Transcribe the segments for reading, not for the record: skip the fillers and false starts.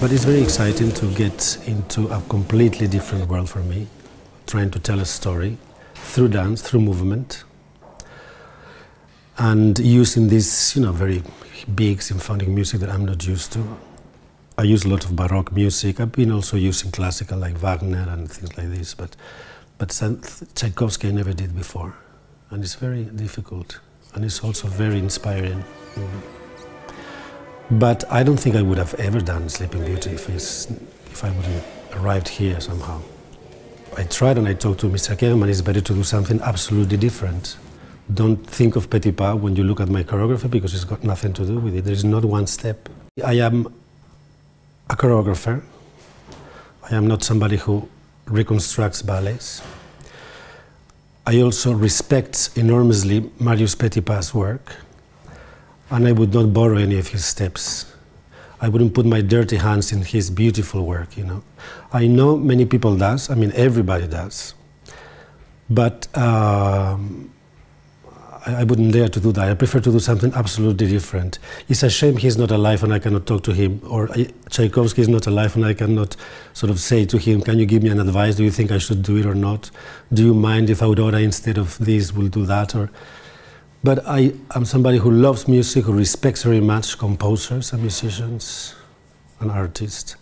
But it's very exciting to get into a completely different world for me, trying to tell a story through dance, through movement, and using this, very big symphonic music that I'm not used to. I use a lot of Baroque music. I've been also using classical like Wagner and things like this, but Tchaikovsky I never did before, and it's very difficult, and it's also very inspiring. But I don't think I would have ever done Sleeping Beauty if I wouldn't arrived here somehow. I tried and I talked to Mr. Kerman, it's better to do something absolutely different. Don't think of Petit Pas when you look at my choreography because it's got nothing to do with it. There is not one step. I am a choreographer. I am not somebody who reconstructs ballets. I also respect enormously Marius Petipas' work, and I would not borrow any of his steps. I wouldn't put my dirty hands in his beautiful work, I know many people does, everybody does, but I wouldn't dare to do that. I prefer to do something absolutely different. It's a shame he's not alive and I cannot talk to him, or Tchaikovsky is not alive and I cannot sort of say to him, can you give me an advice? Do you think I should do it or not? Do you mind if Aurora instead of this will do that? But I am somebody who loves music, who respects very much composers and musicians and artists,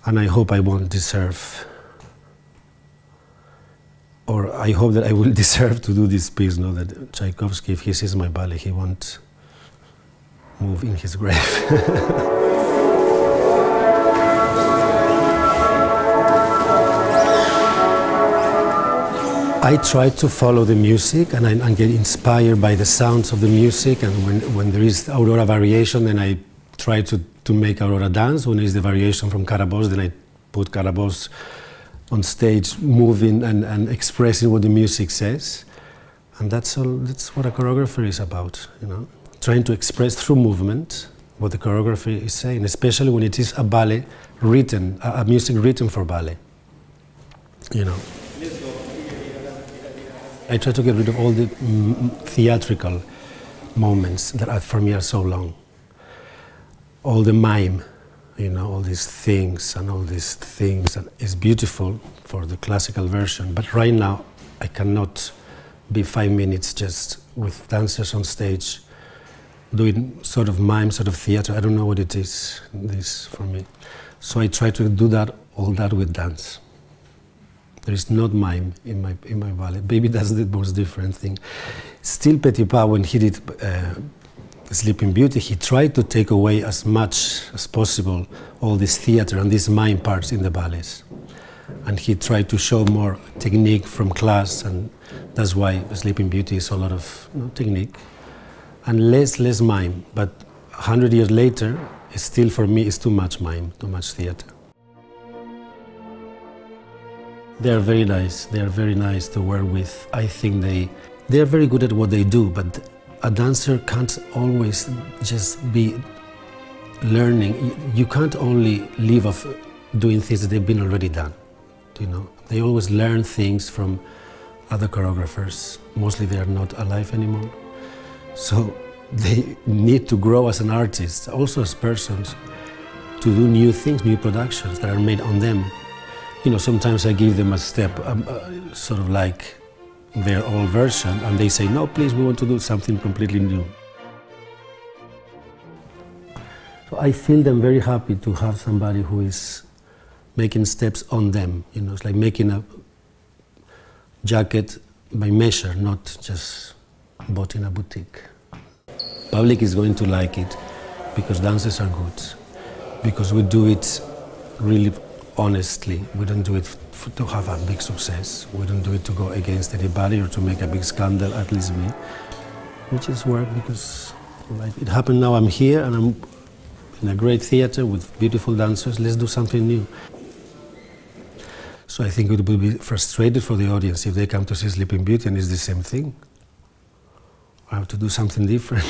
and I hope I won't deserve, or I hope that I will deserve to do this piece, that Tchaikovsky, if he sees my ballet, he won't move in his grave. I try to follow the music and get inspired by the sounds of the music, and when there is Aurora variation, then I try to make Aurora dance. When there is the variation from Carabosse, then I put Carabosse on stage, moving and expressing what the music says. And that's what a choreographer is about, trying to express through movement what the choreography is saying, especially when it is a ballet written, a music written for ballet, I try to get rid of all the theatrical moments that for me are so long. All the mime, all these things and all these things, and it's beautiful for the classical version, but right now I cannot be 5 minutes just with dancers on stage doing sort of mime, sort of theater. I don't know what it is, this for me. So I try to do all that with dance. There is not mime in my ballet. Maybe that's the most different thing. Still, Petit Pas, when he did Sleeping Beauty, he tried to take away as much as possible all this theater and these mime parts in the ballets. And he tried to show more technique from class, and that's why Sleeping Beauty is a lot of technique and less mime. But 100 years later, still for me, it's too much mime, too much theater. They are very nice. They are very nice to work with. I think they are very good at what they do, but a dancer can't always just be learning. You can't only live off doing things that they've been already done. They always learn things from other choreographers. Mostly they are not alive anymore. So they need to grow as an artist, also as persons, to do new things, new productions that are made on them. Sometimes I give them a step, sort of like their old version, and they say, no, please, we want to do something completely new. So I feel them very happy to have somebody who is making steps on them. It's like making a jacket by measure, not just bought in a boutique. Public is going to like it because dances are good, because we do it really honestly. We don't do it to have a big success. We don't do it to go against anybody or to make a big scandal, at least me. We just work because it happened now. I'm here and I'm in a great theater with beautiful dancers. Let's do something new. So I think it would be frustrated for the audience if they come to see Sleeping Beauty and it's the same thing. I have to do something different.